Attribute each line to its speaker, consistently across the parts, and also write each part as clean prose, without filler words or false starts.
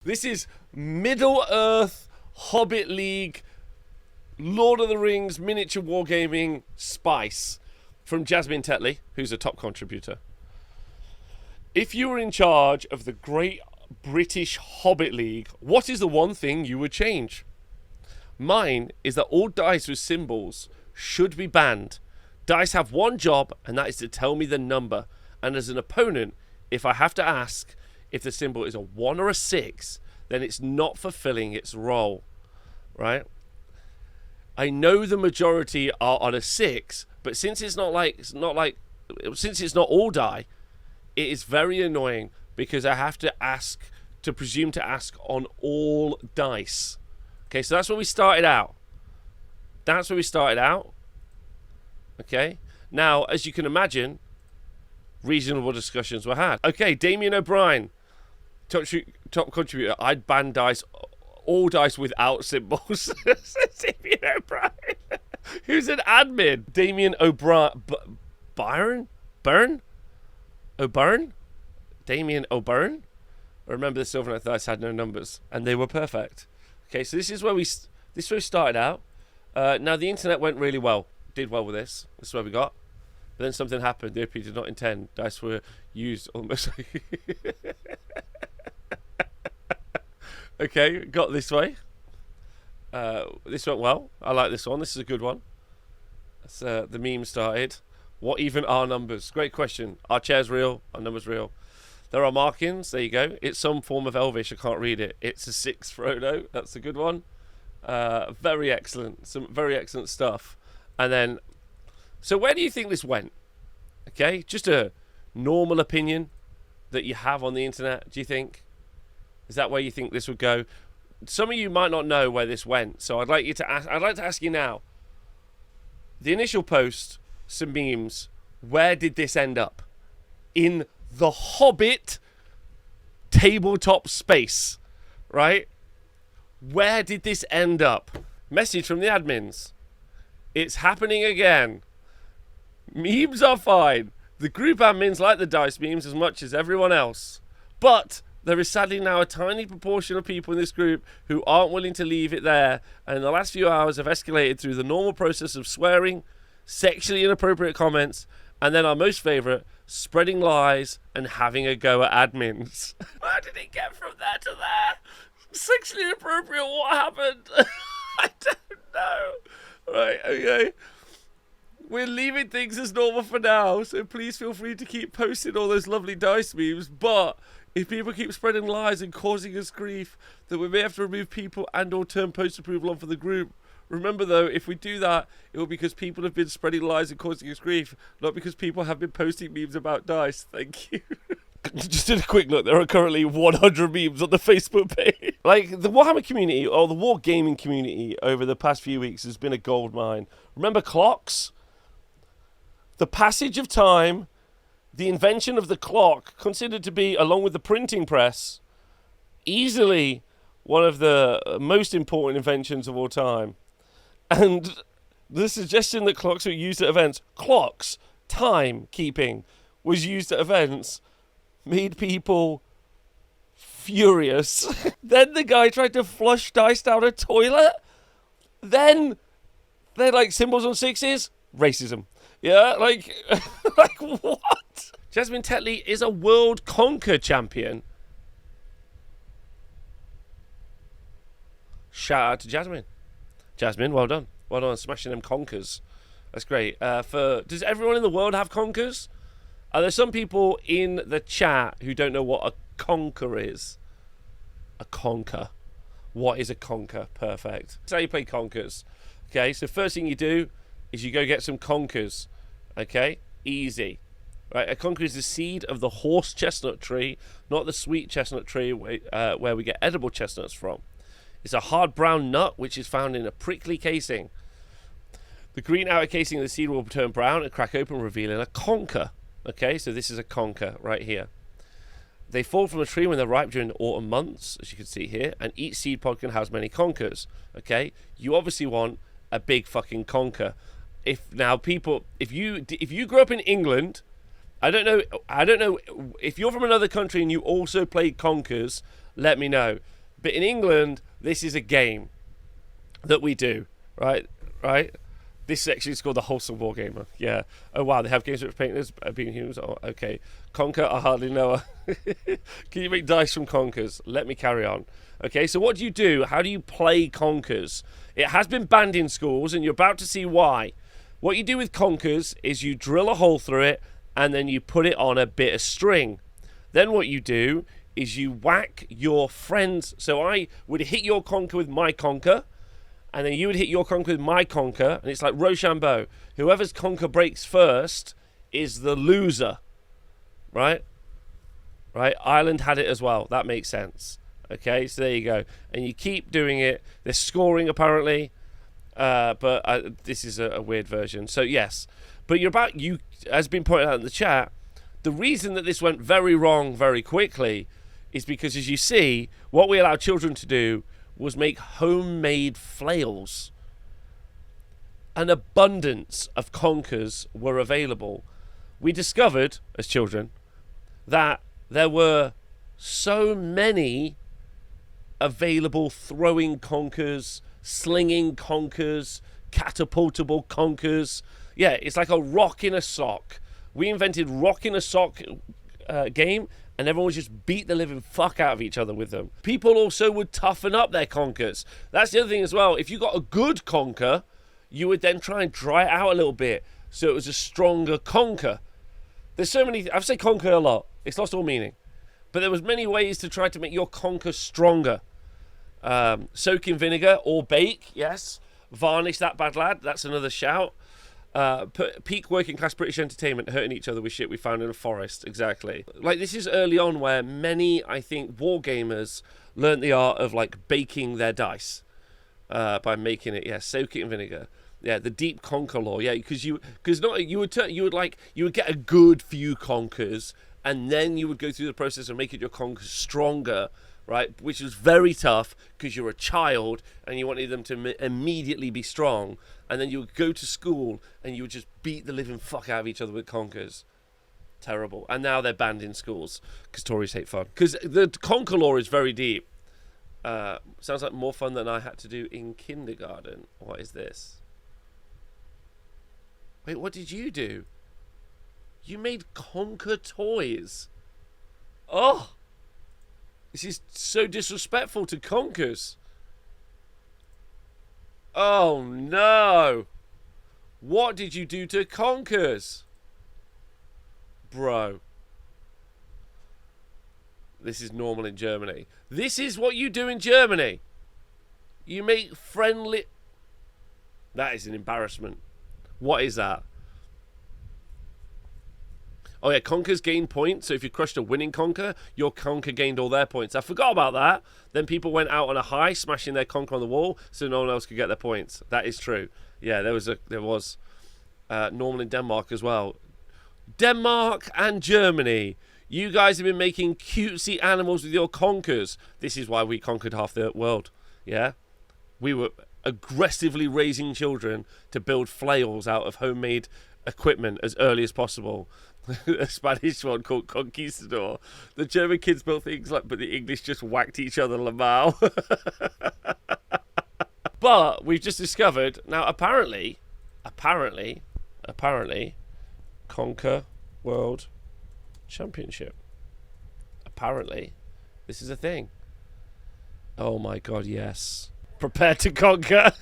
Speaker 1: This is Middle-earth, Hobbit League, Lord of the Rings, miniature wargaming spice from Jasmine Tetley, who's a top contributor. If you were in charge of the Great British Hobbit League, what is the one thing you would change? Mine is that all dice with symbols should be banned. Dice have one job, and that is to tell me the number. And as an opponent, if I have to ask if the symbol is a 1 or a 6, then it's not fulfilling its role, right? I know the majority are on a 6, but since it's not all die, it is very annoying because I have to presume to ask on all dice. Okay, so that's where we started out. Okay, now as you can imagine, reasonable discussions were had. Okay, Damien O'Brien, top contributor. I'd ban all dice without symbols. Damien O'Brien, who's an admin. Damien O'Brien, Damien O'Byrne. I remember the Silver Knight dice had no numbers, and they were perfect. Okay, so this is where we started out. Now the internet went really well, did well with this. This is where we got. But then something happened. The OP did not intend. Dice were used almost. Okay, got this way. This went well. I like this one. This is a good one. That's, the meme started. What even are numbers? Great question. Are chairs real? Are numbers real? There are markings. There you go. It's some form of Elvish. I can't read it. It's a 6 Frodo. That's a good one. Very excellent. Some very excellent stuff. And then, so where do you think this went? Okay, just a normal opinion that you have on the internet, do you think? Is that where you think this would go? Some of you might not know where this went, so I'd like to ask you now. The initial post, some memes, where did this end up? In the Hobbit tabletop space, right? Where did this end up? Message from the admins. It's happening again. Memes are fine. The group admins like the dice memes as much as everyone else. But there is sadly now a tiny proportion of people in this group who aren't willing to leave it there, and in the last few hours have escalated through the normal process of swearing, sexually inappropriate comments, and then our most favourite, spreading lies and having a go at admins. Where did it get from there to there? Sexually inappropriate, what happened? I don't know. Right, okay. We're leaving things as normal for now, so please feel free to keep posting all those lovely dice memes, but if people keep spreading lies and causing us grief, then we may have to remove people and or turn post approval on for the group. Remember though, if we do that, it will be because people have been spreading lies and causing us grief, not because people have been posting memes about dice. Thank you. Just did a quick look. There are currently 100 memes on the Facebook page. Like, the Warhammer community, or the wargaming community, over the past few weeks has been a gold mine. Remember clocks? The passage of time, the invention of the clock, considered to be, along with the printing press, easily one of the most important inventions of all time. And the suggestion that clocks were used at events, clocks, time keeping, was used at events, made people furious. Then the guy tried to flush dice down a toilet. Then they're like symbols on 6s, racism. Yeah, like, like what? Jasmine Tetley is a world conquer champion. Shout out to Jasmine. Jasmine, well done. Well done on smashing them conkers. That's great. Does everyone in the world have conkers? Are there some people in the chat who don't know what a conker is? A conker. What is a conker? Perfect. That's how you play conkers. Okay, so first thing you do is you go get some conkers. Okay, easy. Right, a conker is the seed of the horse chestnut tree, not the sweet chestnut tree where we get edible chestnuts from. It's a hard brown nut which is found in a prickly casing. The green outer casing of the seed will turn brown and crack open, revealing a conker. Okay, so this is a conker right here. They fall from the tree when they're ripe during the autumn months, as you can see here, and each seed pod can house many conkers. Okay, you obviously want a big fucking conker. If you grew up in England I don't know. I don't know if you're from another country and you also play Conkers. Let me know. But in England, this is a game that we do. Right. Right. This section is called the Wholesome Wargamer. Yeah. Oh wow, they have games with painters being humans. Oh, okay. Conker, I hardly know her. Can you make dice from Conkers? Let me carry on. Okay. So what do you do? How do you play Conkers? It has been banned in schools, and you're about to see why. What you do with Conkers is you drill a hole through it, and then you put it on a bit of string. Then what you do is you whack your friends. So I would hit your conker with my conker, and then you would hit your conker with my conker, and it's like Rochambeau. Whoever's conker breaks first is the loser, right? Right? Ireland had it as well. That makes sense. Okay, so there you go. And you keep doing it. They're scoring apparently, but this is a weird version. So yes, but you as been pointed out in the chat. The reason that this went very wrong very quickly is because, as you see, what we allowed children to do was make homemade flails. An abundance of conkers were available. We discovered, as children, that there were so many available throwing conkers, slinging conkers, catapultable conkers. Yeah, it's like a rock in a sock. We invented rock in a sock game, and everyone would just beat the living fuck out of each other with them. People also would toughen up their conkers. That's the other thing as well. If you got a good conker, you would then try and dry it out a little bit so it was a stronger conker. There's so many. I've said conker a lot. It's lost all meaning. But there was many ways to try to make your conker stronger. Soak in vinegar or bake, yes. Varnish that bad lad. That's another shout. Peak working class British entertainment, hurting each other with shit we found in a forest. Exactly. Like, this is early on where many, I think, wargamers learnt the art of like baking their dice by making it. Yeah, soak it in vinegar. Yeah, the deep conker lore. Yeah, because you would get a good few conkers, and then you would go through the process of making your conkers stronger. Right, which was very tough because you're a child and you wanted them to immediately be strong, and then you would go to school and you would just beat the living fuck out of each other with conkers. Terrible. And now they're banned in schools because Tories hate fun. Because the conker lore is very deep. Sounds like more fun than I had to do in kindergarten. What is this? Wait, what did you do? You made conker toys. Oh! This is so disrespectful to conkers. Oh no! What did you do to conkers? Bro. This is normal in Germany. This is what you do in Germany. You make friendly... That is an embarrassment. What is that? Oh yeah, conkers gain points. So if you crushed a winning conker, your conker gained all their points. I forgot about that. Then people went out on a high, smashing their conker on the wall, so no one else could get their points. That is true. Yeah, there was normal in Denmark as well. Denmark and Germany. You guys have been making cutesy animals with your conkers. This is why we conquered half the world. Yeah, we were aggressively raising children to build flails out of homemade equipment as early as possible. A Spanish one called Conquistador. The German kids built things like, but the English just whacked each other Lamal. But we've just discovered now. Apparently, Conquer World Championship. Apparently, this is a thing. Oh my God! Yes. Prepare to conquer.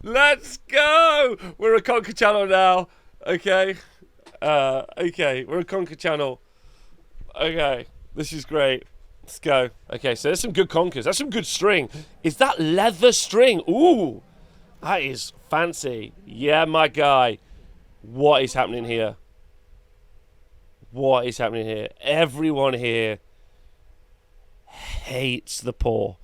Speaker 1: Let's go! We're a Conker channel now. Okay. Okay, we're a Conker channel. Okay, this is great. Let's go. Okay, so there's some good conkers. That's some good string. Is that leather string? Ooh, that is fancy. Yeah, my guy. What is happening here? What is happening here? Everyone here hates the poor.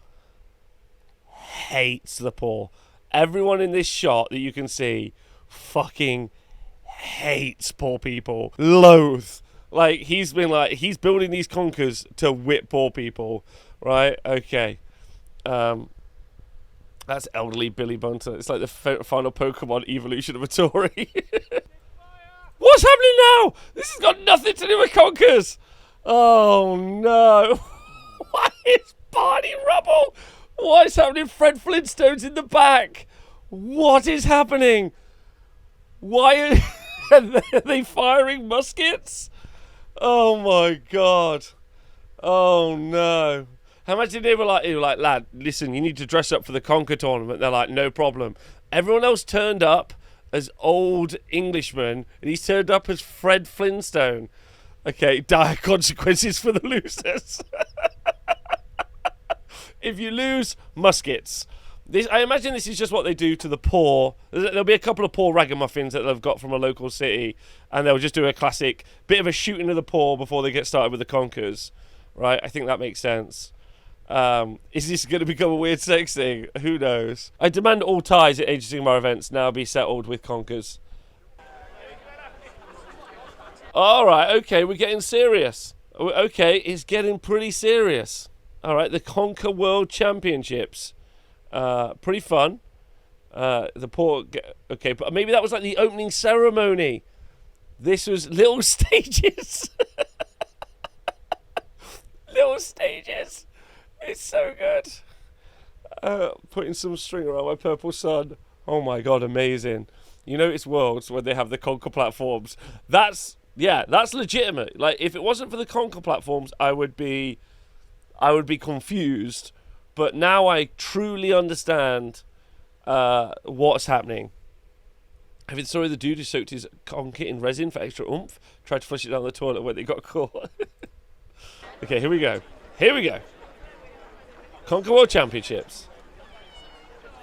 Speaker 1: Hates the poor. Everyone in this shot that you can see fucking hates poor people. Loathe. Like, he's building these conkers to whip poor people. Right? Okay. That's elderly Billy Bunter. It's like the final Pokemon evolution of a Tory. What's happening now? This has got nothing to do with Conkers. Oh no. Why is Barney Rubble? What is happening? Fred Flintstone's in the back. What is happening? Why are they firing muskets? Oh my god. Oh no. How much did they were like, lad, listen, you need to dress up for the Conker tournament. They're like, no problem. Everyone else turned up as old Englishmen, and he's turned up as Fred Flintstone. Okay, dire consequences for the losers. If you lose, muskets. I imagine this is just what they do to the poor. There'll be a couple of poor ragamuffins that they've got from a local city, and they'll just do a classic bit of a shooting of the poor before they get started with the Conkers. Right? I think that makes sense. Is this going to become a weird sex thing? Who knows? I demand all ties at Age of Sigmar events now be settled with Conkers. Alright, okay, we're getting serious. Okay, it's getting pretty serious. Alright, the Conker World Championships. Pretty fun. The poor... Okay, but maybe that was like the opening ceremony. This was little stages. Little stages. It's so good. Putting some string around my purple sun. Oh my god, amazing. You know, it's Worlds when they have the Conker platforms. That's legitimate. Like, if it wasn't for the Conker platforms, I would be confused. But now I truly understand what's happening. I mean, sorry, the dude who soaked his Conker in resin for extra oomph tried to flush it down the toilet when they got caught. Okay, here we go. Here we go. Conker World Championships.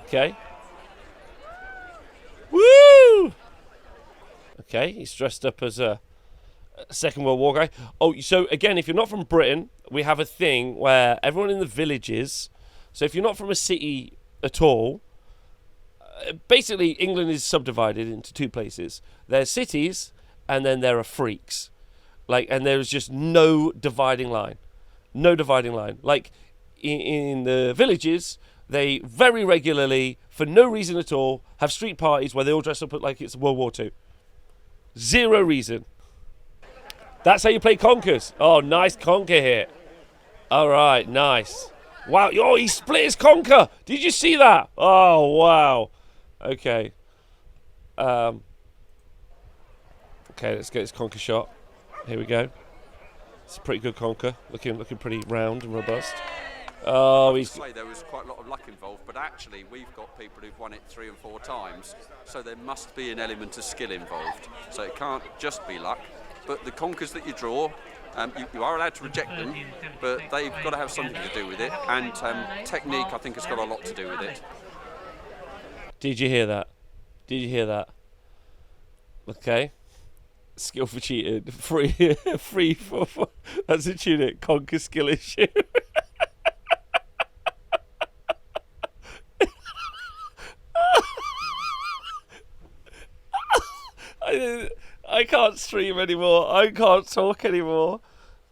Speaker 1: Okay. Woo! Okay, he's dressed up as a Second World War guy. Oh, so again, if you're not from Britain, we have a thing where everyone in the villages... So if you're not from a city at all... Basically, England is subdivided into two places. There's cities, and then there are freaks. And there's just no dividing line. No dividing line. Like... In the villages, they very regularly, for no reason at all, have street parties where they all dress up like it's World War II. Zero reason. That's how you play Conkers. Oh, nice Conker hit. All right, nice. Wow, oh, he split his Conker. Did you see that? Oh, wow. Okay. Okay, let's get this Conker shot. Here we go. It's a pretty good Conker. Looking pretty round and robust. Oh, he's...
Speaker 2: Say there was quite a lot of luck involved, but actually we've got people who've won it 3 and 4 times, so there must be an element of skill involved. So it can't just be luck. But the Conkers that you draw, you are allowed to reject them, but they've got to have something to do with it. And technique, I think, has got a lot to do with it.
Speaker 1: Did you hear that? Did you hear that? Okay. Skill for cheating. Free for... That's a tunic. Conker skill issue. I can't stream anymore. I can't talk anymore.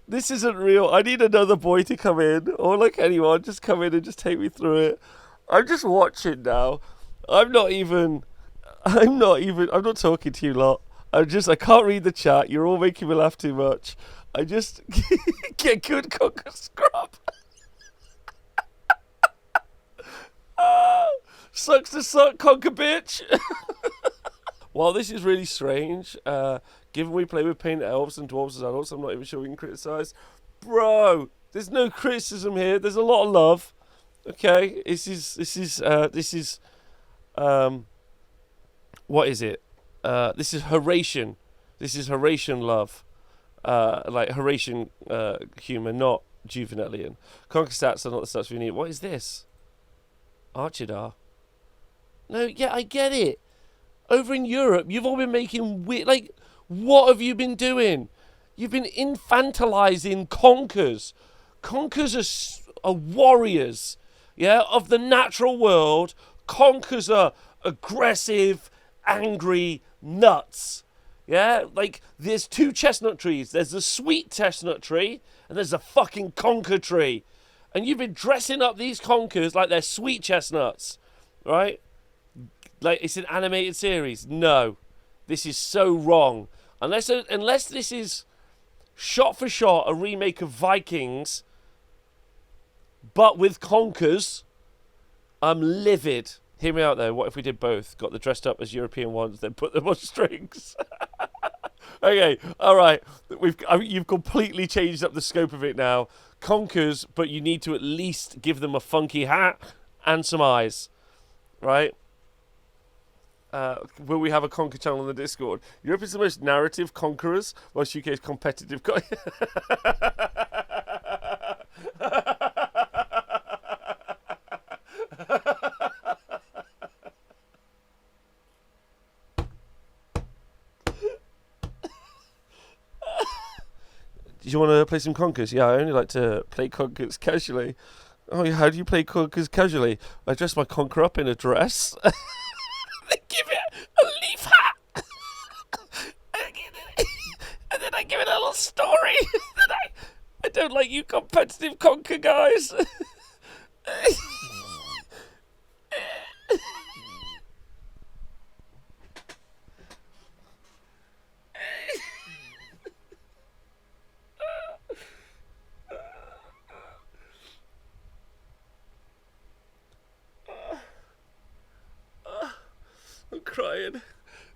Speaker 1: This isn't real. I need another boy to come in, or like anyone, just come in and just take me through it. I'm just watching now. I'm not talking to you lot. I can't read the chat. You're all making me laugh too much. I just get good Conker scrub. Sucks to suck, Conker bitch. While this is really strange, given we play with painted elves and dwarves as adults, I'm not even sure we can criticise. Bro, there's no criticism here. There's a lot of love. Okay, this is what is it? This is Horatian. This is Horatian love. Like Horatian humour, not Juvenalian. Conker stats are not the stats we need. What is this? Archidar. No, yeah, I get it. Over in Europe, you've all been making weird... Like, what have you been doing? You've been infantilizing Conkers. Conkers are warriors, yeah, of the natural world. Conkers are aggressive, angry nuts, yeah? Like, there's 2 chestnut trees. There's the sweet chestnut tree, and there's the fucking Conker tree. And you've been dressing up these Conkers like they're sweet chestnuts. right? Like, it's an animated series. No. This is so wrong. Unless this is shot for shot a remake of Vikings, but with Conkers, I'm livid. Hear me out though. What if we did both? Got the dressed up as European ones, then put them on strings. Okay, all right. You've completely changed up the scope of it now. Conkers, but you need to at least give them a funky hat and some eyes, right? Will we have a Conquer channel on the Discord? Europe is the most narrative conquerors, whilst UK is competitive. Do you want to play some Conkers? Yeah, I only like to play Conkers casually. Oh, yeah, how do you play Conkers casually? I dress my Conker up in a dress. They give it a leaf hat. And then I give it a little story. I don't like you competitive Conker guys. I'm crying.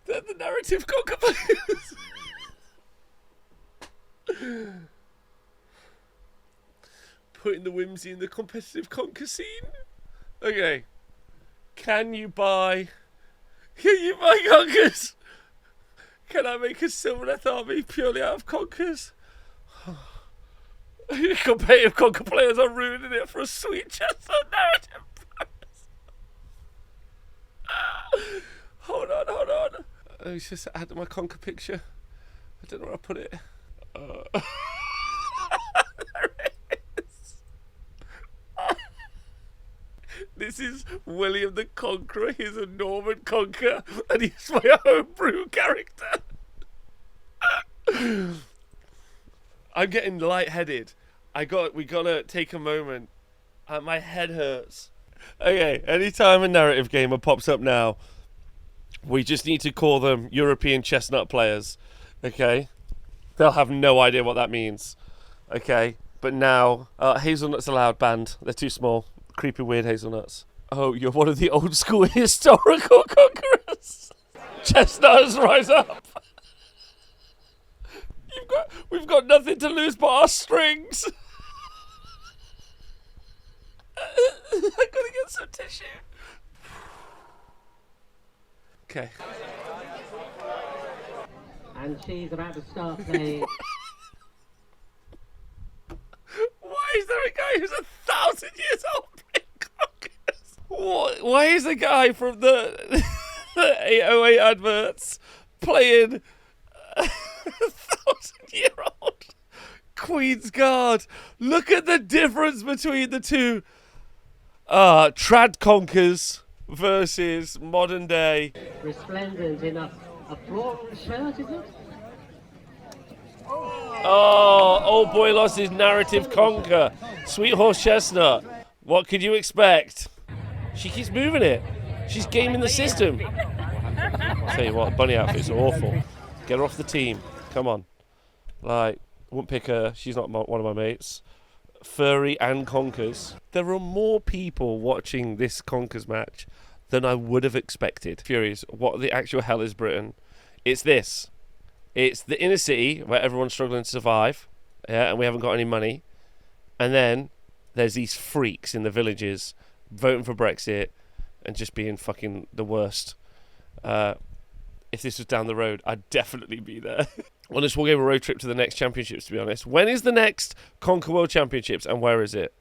Speaker 1: They're the narrative Conker players. Putting the whimsy in the competitive Conker scene. Okay. Can you buy Conkers? Can I make a Silvereth army purely out of Conkers? Competitive Conker players are ruining it for a sweet chestnut narrative. Hold on. It's just add my Conker picture. I don't know where I put it. There it is. This is William the Conqueror. He's a Norman Conqueror, and he's my homebrew character. I'm getting lightheaded. We gotta take a moment. My head hurts. Okay, anytime a narrative gamer pops up now, we just need to call them European chestnut players. Okay? They'll have no idea what that means. Okay? But now, hazelnuts allowed banned. They're too small. Creepy, weird hazelnuts. Oh, you're one of the old school historical conquerors. Chestnuts, rise up. We've got nothing to lose but our strings. I gotta get some tissue. Okay.
Speaker 3: And she's about to start playing.
Speaker 1: Why is there a guy who's 1,000 years old playing Conkers? Why is a guy from the 808 adverts playing a 1,000-year-old Queen's Guard? Look at the difference between the two. Trad Conkers versus modern day.
Speaker 3: Resplendent in a floral shirt, is it?
Speaker 1: Oh, old boy lost his narrative Conker. Sweet horse chestnut. What could you expect? She keeps moving it. She's gaming the system. I'll tell you what, bunny outfits are awful. Get her off the team. Come on. Like, wouldn't pick her. She's not one of my mates. Furry and Conkers. There are more people watching this Conkers match than I would have expected. Furious, what the actual hell is Britain? It's this. It's the inner city where everyone's struggling to survive, yeah, and we haven't got any money. And then there's these freaks in the villages voting for Brexit and just being fucking the worst. If this was down the road, I'd definitely be there. On this Wargamer road trip to the next championships, to be honest. When is the next Conquer World Championships and where is it?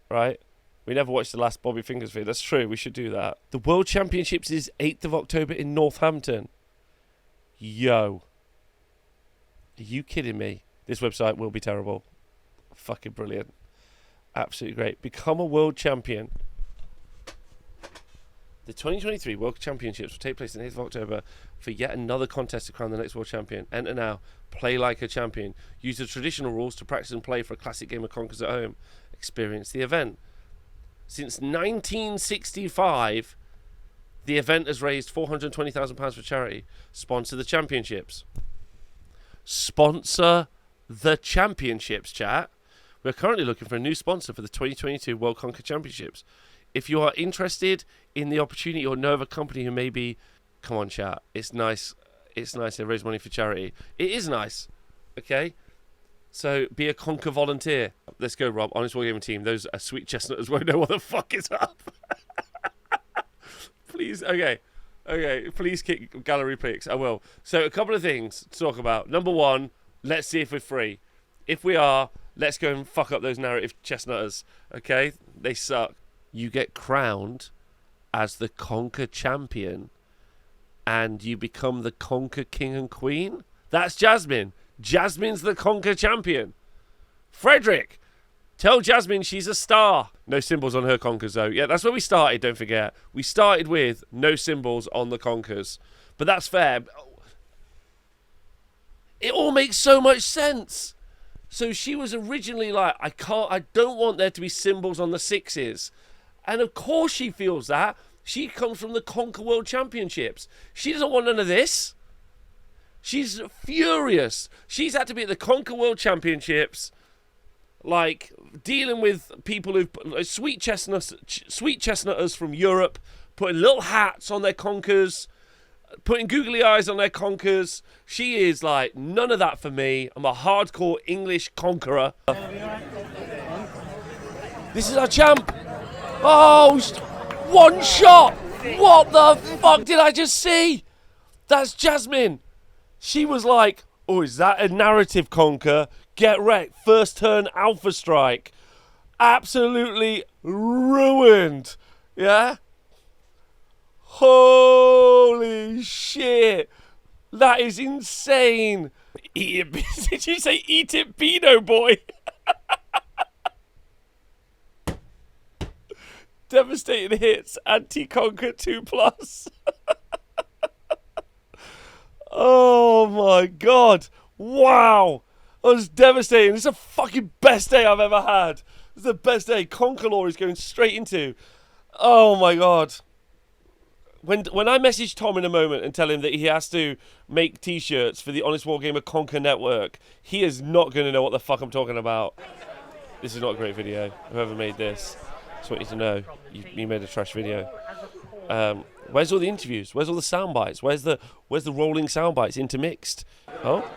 Speaker 1: Right? We never watched the last Bobby Fingers video. That's true. We should do that. The World Championships is 8th of October in Northampton. Yo. Are you kidding me? This website will be terrible. Fucking brilliant. Absolutely great. Become a world champion. The 2023 World Championships will take place on 8th of October for yet another contest to crown the next world champion. Enter now. Play like a champion. Use the traditional rules to practice and play for a classic game of Conkers at home. Experience the event. Since 1965, The event has raised £420,000 for charity. Sponsor the championships. Sponsor the championships, chat. We're currently looking for a new sponsor for the 2022 World Conker Championships. If you are interested in the opportunity or know of a company who may be... Come on, chat. It's nice. It's nice they raise money for charity. It is nice. Okay? So, be a Conker volunteer. Let's go, Rob. Honest Wargaming team. Those sweet chestnuts won't know what the fuck is up. Please. Okay. Please kick gallery pics. I will. So, a couple of things to talk about. Number one, let's see if we're free. If we are, let's go and fuck up those narrative chestnutters. Okay? They suck. You get crowned as the Conker champion and you become the Conker king and queen. That's Jasmine. Jasmine's the Conker champion. Frederick, tell Jasmine she's a star. No symbols on her Conkers, though. Yeah, that's where we started, don't forget. We started with no symbols on the Conkers. But that's fair. It all makes so much sense. So she was originally like, I don't want there to be symbols on the sixes. And of course she feels that. She comes from the Conker World Championships. She doesn't want none of this. She's furious. She's had to be at the Conker World Championships, like dealing with people who've sweet chestnutters from Europe, putting little hats on their Conkers, putting googly eyes on their Conkers. She is like, none of that for me. I'm a hardcore English conqueror. This is our champ. Oh, one shot. What the fuck did I just see? That's Jasmine. She was like, oh, is that a narrative Conker? Get wrecked. First turn alpha strike. Absolutely ruined. Yeah? Holy shit. That is insane. Eat it. Did you say eat it, Beano boy? Devastating hits. Anti-Conker 2+. Oh my god. Wow. That was devastating. It's the fucking best day I've ever had. It's the best day. Conker lore is going straight into. Oh my god. When I message Tom in a moment and tell him that he has to make t-shirts for the Honest Wargamer Conker Network, he is not going to know what the fuck I'm talking about. This is not a great video. Whoever made this, I just want you to know, you made a trash video. Where's all the interviews? Where's all the sound bites? Where's the rolling sound bites intermixed? Oh,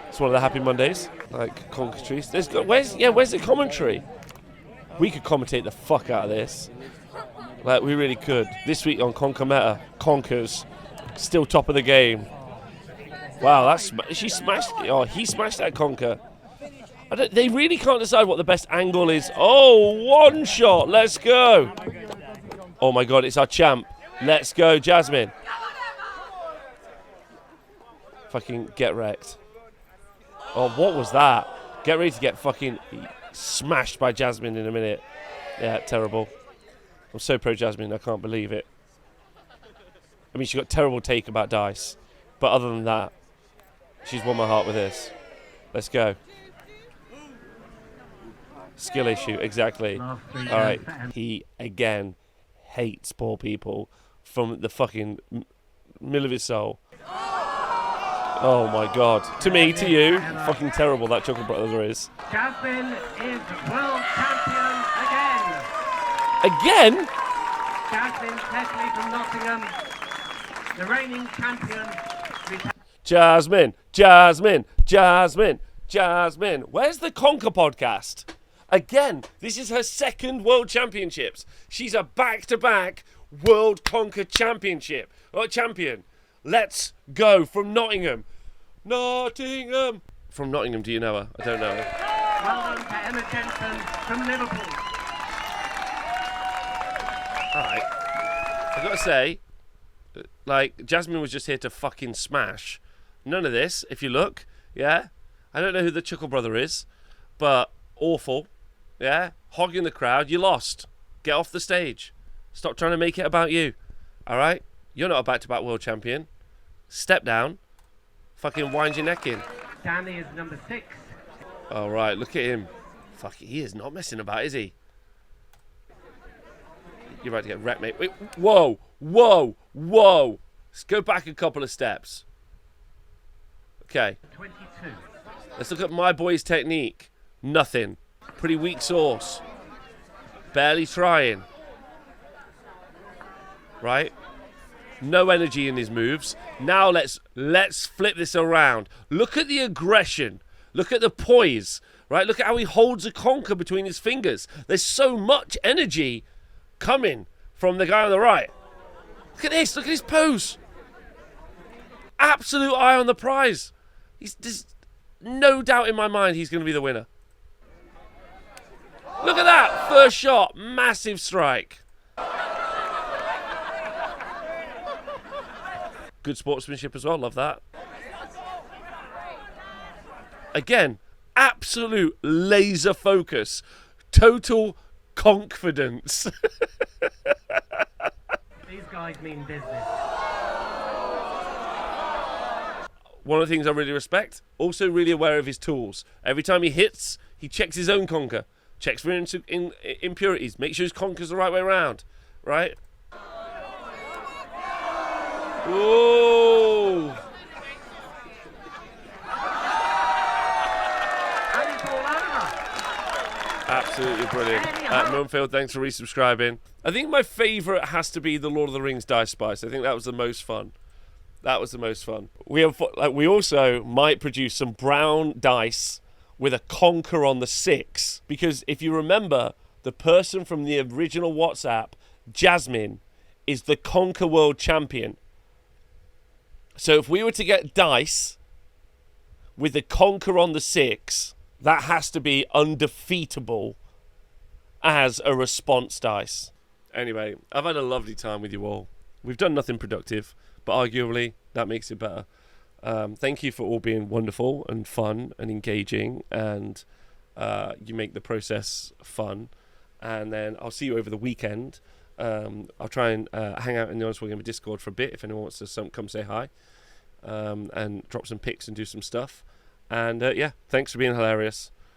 Speaker 1: it's one of the happy Mondays, like Conker trees. Where's the commentary? We could commentate the fuck out of this. Like, we really could. This week on Conker Meta, Conkers, still top of the game. Wow, she smashed. Oh, he smashed that Conker. They really can't decide what the best angle is. Oh, one shot. Let's go. Oh my god, it's our champ. Let's go, Jasmine. Fucking get wrecked. Oh, what was that? Get ready to get fucking smashed by Jasmine in a minute. Yeah, terrible. I'm so pro Jasmine, I can't believe it. I mean, she got terrible take about dice. But other than that, she's won my heart with this. Let's go. Skill issue, exactly. Alright, he, again, hates poor people from the fucking middle of his soul. Oh my god. To me, to you, fucking terrible that Chuckle Brother is.
Speaker 3: Jasmine is world champion again.
Speaker 1: Again?
Speaker 3: Jasmine Tetley from Nottingham, the reigning champion.
Speaker 1: Jasmine, Jasmine, Jasmine, Jasmine. Where's the Conker podcast? Again, this is her second World Championships. She's a back-to-back World Conker Championship. Champion. Let's go from Nottingham. Nottingham. From Nottingham, do you know her? I don't know her.
Speaker 3: Well done to Emma Jensen from Liverpool.
Speaker 1: Alright. I've got to say, like, Jasmine was just here to fucking smash. None of this, if you look. Yeah? I don't know who the Chuckle Brother is, but awful. Yeah? Hogging the crowd. You lost. Get off the stage. Stop trying to make it about you. Alright? You're not a back-to-back world champion. Step down. Fucking wind your neck in.
Speaker 3: Danny is number 6.
Speaker 1: Alright, look at him. Fuck, he is not messing about, is he? You're about to get wrecked, mate. Wait, whoa, whoa, whoa. Let's go back a couple of steps. Okay.
Speaker 3: 22.
Speaker 1: Let's look at my boy's technique. Nothing. Pretty weak sauce. Barely trying. Right? No energy in his moves. Now let's flip this around. Look at the aggression. Look at the poise. Right? Look at how he holds a conker between his fingers. There's so much energy coming from the guy on the right. Look at this. Look at his pose. Absolute eye on the prize. There's no doubt in my mind he's going to be the winner. Look at that. First shot. Massive strike. Good sportsmanship as well. Love that. Again, absolute laser focus. Total confidence.
Speaker 3: These guys mean business.
Speaker 1: One of the things I really respect, also really aware of his tools. Every time he hits, he checks his own conker. Checks for impurities. Make sure his conker's the right way around. Right? Whoa! Absolutely brilliant. Mumfield, thanks for resubscribing. I think my favourite has to be the Lord of the Rings Dice Spice. I think that was the most fun. That was the most fun. We also might produce some brown dice with a conker on the 6. Because if you remember, the person from the original WhatsApp, Jasmine, is the Conker World Champion. So if we were to get dice with the conker on the 6, that has to be undefeatable as a response dice. Anyway, I've had a lovely time with you all. We've done nothing productive, but arguably that makes it better. Thank you for all being wonderful and fun and engaging, and you make the process fun. And then I'll see you over the weekend. I'll try and hang out in the Honest Wargamer Discord for a bit if anyone wants to come say hi, and drop some pics and do some stuff. And yeah, thanks for being hilarious.